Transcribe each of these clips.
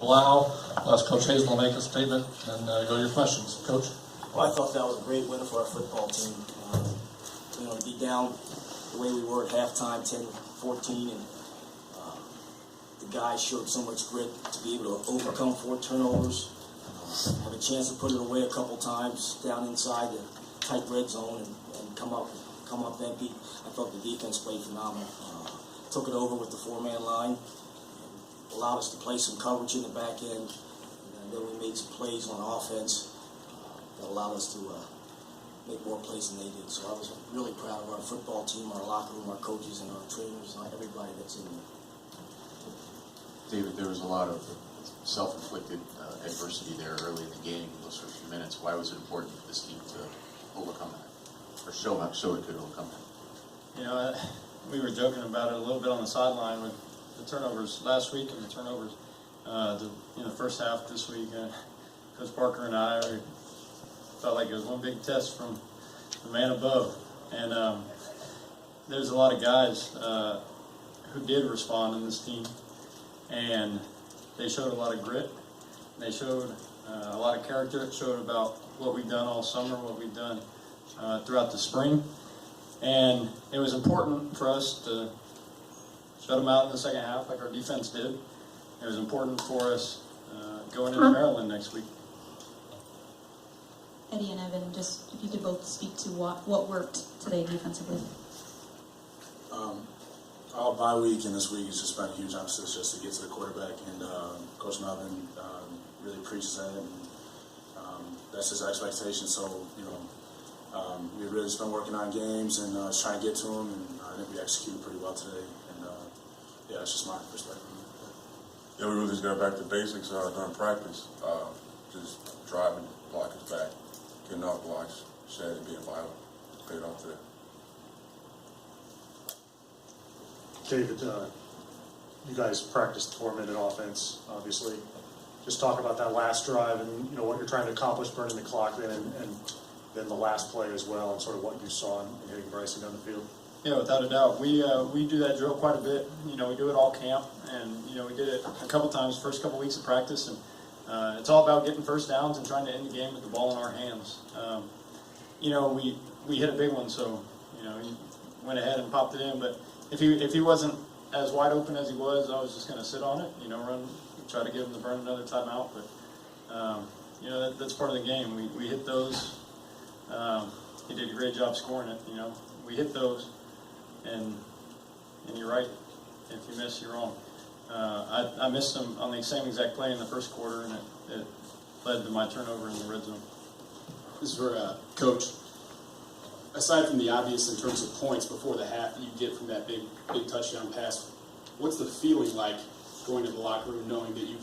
allow. I'll ask Coach Hazel to make a statement and go to your questions. Coach? Well, I thought that was a great win for our football team. To be down the way we were at halftime, 10-14, and the guys showed so much grit to be able to overcome 4 turnovers, have a chance to put it away a couple times down inside the tight red zone and come up empty. I thought the defense played phenomenal. Took it over with the 4-man line, allowed us to play some coverage in the back end, and then we made some plays on offense that allowed us to make more plays than they did. So I was really proud of our football team, our locker room, our coaches, and our trainers, and everybody that's in there. David, there was a lot of self-inflicted adversity there early in the game, those first few minutes. Why was it important for this team to overcome that, or show it could overcome that? We were joking about it a little bit on the sideline with the turnovers last week and the turnovers the first half this week. Coach Parker and I felt like it was one big test from the man above. And there's a lot of guys who did respond in this team, and they showed a lot of grit. They showed a lot of character. It showed about what we've done all summer, what we've done throughout the spring. And it was important for us to shut them out in the second half like our defense did. It was important for us going into Maryland next week. Eddie and Evan, just if you could both speak to what worked today defensively. Our bye week and this week has just been a huge emphasis just to get to the quarterback, and Coach Melvin really preaches that, and that's his expectation. So, we really just been working on games and trying to get to him, and I think we executed pretty well today. And that's just my perspective. Yeah, we really just got back to basics during practice. Just driving, blocking back, getting off blocks, shedding, being violent. Paid off today. David, you guys practiced 4-minute offense, obviously. Just talk about that last drive and what you're trying to accomplish, burning the clock then, and then the last play as well, and sort of what you saw in hitting Bryson down the field. Yeah, without a doubt. We do that drill quite a bit. We do it all camp, and we did it a couple times, first couple weeks of practice, and it's all about getting first downs and trying to end the game with the ball in our hands. We hit a big one, so he went ahead and popped it in. But if he wasn't as wide open as he was, I was just going to sit on it, run, try to get him to burn another timeout. But that's part of the game. We hit those. He did a great job scoring it. We hit those, and you're right. If you miss, you're wrong. I missed him on the same exact play in the first quarter, and it led to my turnover in the red zone. This is for Coach. Aside from the obvious in terms of points before the half that you get from that big touchdown pass, what's the feeling like going to the locker room knowing that you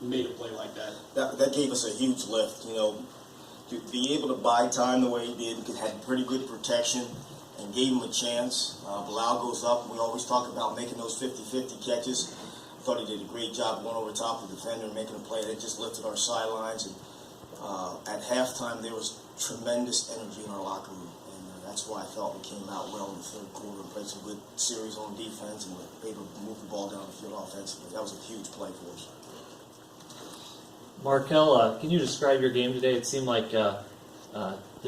made a play like that? That gave us a huge lift. To be able to buy time the way he did, had pretty good protection, and gave him a chance. Bilal goes up. We always talk about making those 50-50 catches. I thought he did a great job going over top of the defender and making a play that just lifted our sidelines. And at halftime, there was tremendous energy in our locker room, and that's why I felt we came out well in the third quarter and played some good series on defense and were able to move the ball down the field offensively. That was a huge play for us. Markel, can you describe your game today? It seemed like the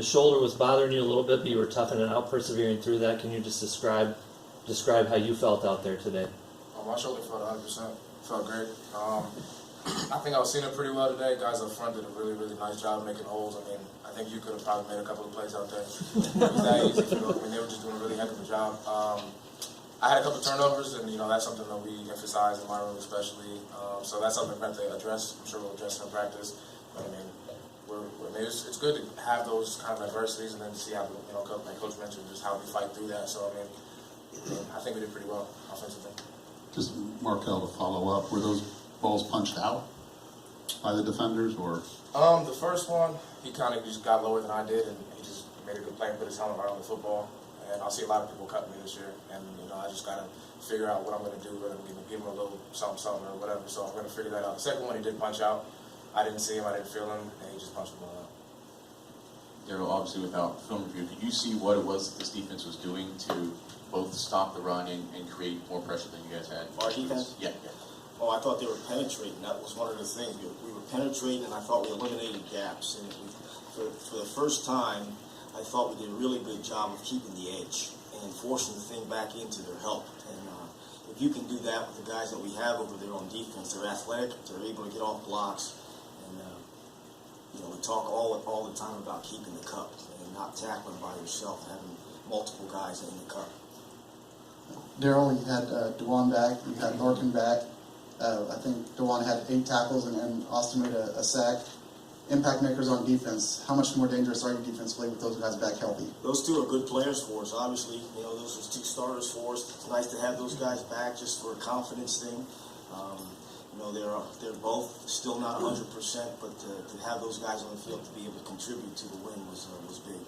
shoulder was bothering you a little bit, but you were toughing it out, persevering through that. Can you just describe how you felt out there today? My shoulder felt 100%. Felt great. I think I was seeing it pretty well today. Guys up front did a really, really nice job making holes. I think you could have probably made a couple of plays out there. It was that easy for them. They were just doing a really heck of a job. I had a couple of turnovers, and that's something that we emphasize in my room especially. So that's something we have to address. I'm sure we'll address it in practice. But it's good to have those kind of adversities, and then to see how like Coach mentioned, just how we fight through that. So I think we did pretty well offensively. Just Markel, to follow up, were those balls punched out by the defenders, or? The first one, he kind of just got lower than I did, and he just made a good play and put his helmet right on the football. And I'll see a lot of people cut me this year, and I just gotta figure out what I'm gonna do, whether I'm gonna give him a little something or whatever. So I'm gonna figure that out. The second one, he did punch out. I didn't see him, I didn't feel him, and he just punched the ball out. Daryl, obviously without film review, did you see what it was that this defense was doing to both stop the run and create more pressure than you guys had? Our defense? Yeah. Oh, I thought they were penetrating. That was one of the things. We were penetrating, and I thought we eliminated gaps. And for the first time, I thought we did a really good job of keeping the edge and forcing the thing back into their help. And if you can do that with the guys that we have over there on defense, they're athletic, they're able to get off blocks. And, we talk all the time about keeping the cup and not tackling by yourself, having multiple guys in the cup. Daryl, you had DeJuan back, you had Norkin back. I think DeJuan had 8 tackles and Austin made a sack. Impact makers on defense. How much more dangerous are you defensively with those guys back healthy? Those two are good players for us, obviously. Those are 2 starters for us. It's nice to have those guys back just for a confidence thing. They're both still not 100%, but to have those guys on the field to be able to contribute to the win was big.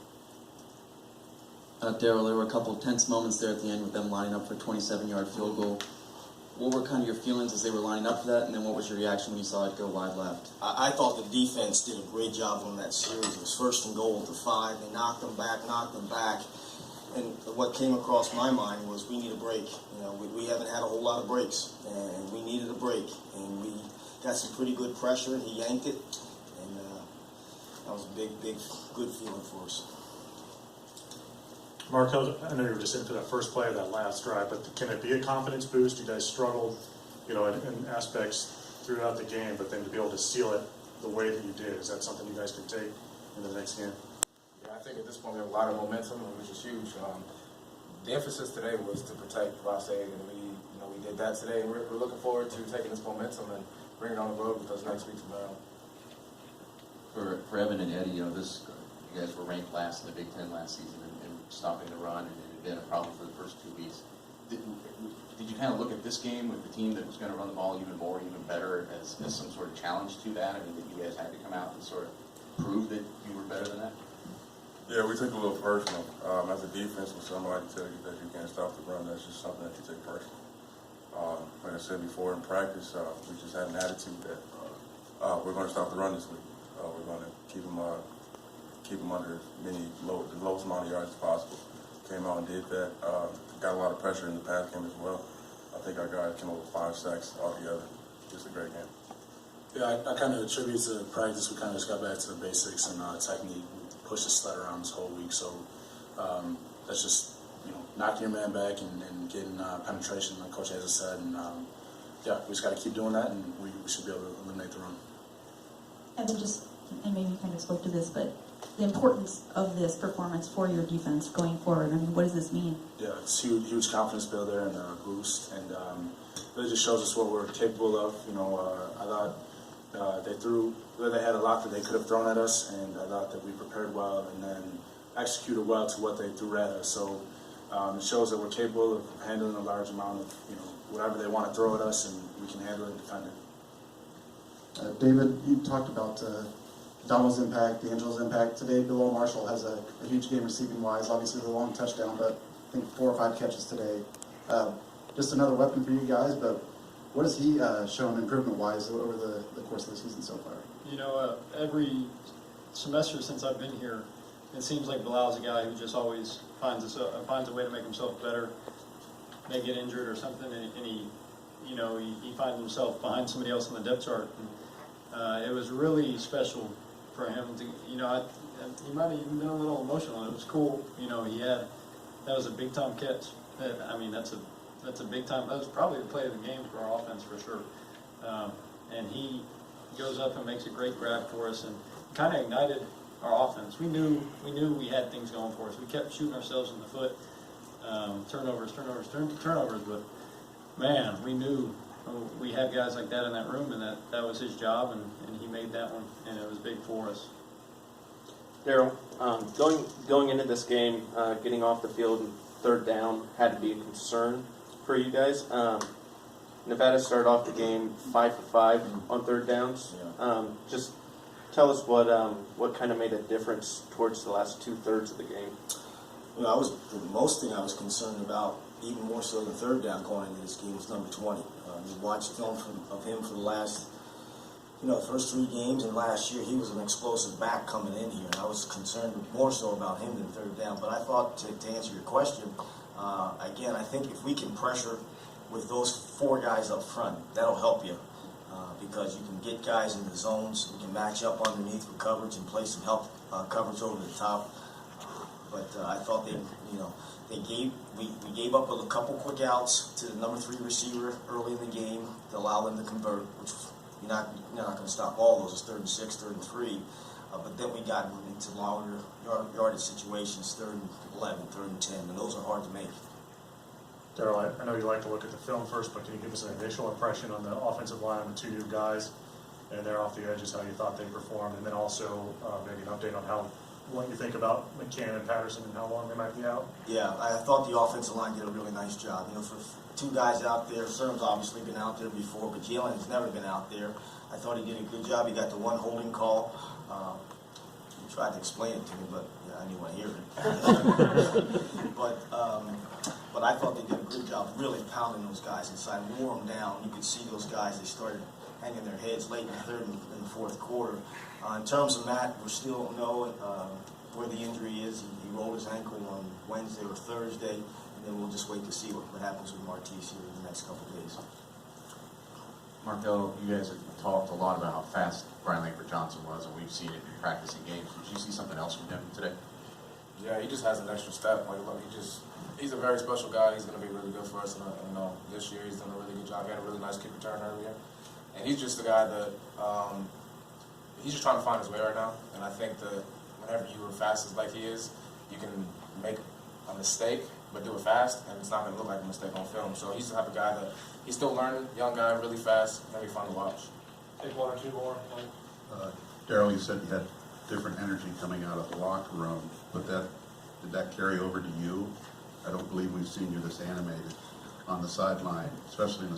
Daryl, there were a couple of tense moments there at the end with them lining up for a 27-yard field goal. What were kind of your feelings as they were lining up for that, and then what was your reaction when you saw it go wide left? I thought the defense did a great job on that series. It was 1st and goal at the 5. They knocked them back. And what came across my mind was we need a break. We haven't had a whole lot of breaks, and we needed a break. And we got some pretty good pressure, and he yanked it. And that was a big, good feeling for us. Markel, I know you were just into that first play of that last drive, but can it be a confidence boost? You guys struggled, in aspects throughout the game, but then to be able to seal it the way that you did, is that something you guys can take in the next game? Yeah, I think at this point we have a lot of momentum, which is huge. The emphasis today was to protect Vassay, and we did that today. And we're looking forward to taking this momentum and bringing it on the road with us next week tomorrow. For Evan and Eddie, you guys were ranked last in the Big Ten last season and stopping the run, and it had been a problem for the first 2 weeks. Did you kind of look at this game with the team that was going to run the ball even more, even better, as some sort of challenge to that? I mean, that you guys had to come out and sort of prove that you were better than that? Yeah, we took it a little personal. As a defense, when somebody tells you that you can't stop the run, that's just something that you take personal. Like I said before, in practice, we just had an attitude that we're going to stop the run this week. We're going to keep them under the lowest amount of yards as possible. Came out and did that. Got a lot of pressure in the pass game as well. I think our guys came up with 5 sacks altogether. Just a great game. Yeah, I kind of attribute to practice. We kind of just got back to the basics and technique. We pushed the sled around this whole week, so that's just knocking your man back and getting penetration, like Coach Hayes said. And we just got to keep doing that, and we should be able to eliminate the run. And then and maybe you kind of spoke to this, but the importance of this performance for your defense going forward. I mean, what does this mean? Yeah, it's huge confidence builder and a boost, and really just shows us what we're capable of. I thought they had a lot that they could have thrown at us, and I thought that we prepared well and then executed well to what they threw at us. So it shows that we're capable of handling a large amount of whatever they want to throw at us, and we can handle it and defend it. David, you talked about Donald's impact, D'Angelo's impact. Today, Bilal Marshall has a huge game receiving-wise. Obviously, the long touchdown, but I think 4 or 5 catches today. Just another weapon for you guys, but what has he shown improvement-wise over the course of the season so far? Every semester since I've been here, it seems like Bilal's a guy who just always finds a way to make himself better. May get injured or something, and he finds himself behind somebody else on the depth chart. And, it was really special for him to, he might have even been a little emotional. It was cool. That was a big time catch. That's a big time. That was probably the play of the game for our offense for sure. And he goes up and makes a great grab for us and kind of ignited our offense. We knew we had things going for us. We kept shooting ourselves in the foot. Turnovers, but man, we knew we had guys like that in that room, and that was his job, and he made that one, and it was big for us. Daryl, going into this game, getting off the field and 3rd down had to be a concern for you guys. Nevada started off the game 5 for 5 on 3rd downs. Yeah. Just tell us what kind of made a difference towards the last 2/3 of the game. The most thing I was concerned about, even more so than 3rd down going into this game, was number 20. You watched film of him for the last, first 3 games, and last year he was an explosive back coming in here, and I was concerned more so about him than 3rd down. But I thought, to answer your question, again, I think if we can pressure with those 4 guys up front. That'll help you because you can get guys in the zones. We can match up underneath with coverage and play some help coverage over the top. But I thought we gave up a couple quick outs to the number 3 receiver early in the game to allow them to convert, which you're not going to stop all those. It's 3rd and 6, 3rd and 3. But then we got into longer yardage situations, 3rd and 11, 3rd and 10, and those are hard to make. Darryl, I know you like to look at the film first, but can you give us an initial impression on the offensive line with 2 new guys and they're off the edges, how you thought they performed, and then also maybe an update on what you think about McCann and Patterson and how long they might be out? Yeah, I thought the offensive line did a really nice job. You know, for 2 guys out there, Serm's obviously been out there before, but Jalen has never been out there. I thought he did a good job. He got the 1 holding call. He tried to explain it to me, but yeah, I didn't want to hear it. But I thought they did a good job really pounding those guys inside, wore them down. You could see those guys, they started hanging their heads late in the 3rd and in the 4th quarter. In terms of Matt, we still don't know where the injury is. He rolled his ankle on Wednesday or Thursday, and then we'll just wait to see what happens with Martise here in the next couple of days. Markel, you guys have talked a lot about how fast Brian Langford Johnson was, and we've seen it in practicing games. Did you see something else from him today? Yeah, he just has an extra step. He's a very special guy. He's going to be really good for us. And this year he's done a really good job. He had a really nice kick return earlier. And he's just the guy that he's just trying to find his way right now. And I think that whenever you are fast as like he is, you can make a mistake, but do it fast, and it's not going to look like a mistake on film. So he's the type of guy that he's still learning, young guy, really fast, going to be fun to watch. Take 1 or 2 more. Darryl, you said you had different energy coming out of the locker room, but did that carry over to you? I don't believe we've seen you this animated on the sideline, especially in the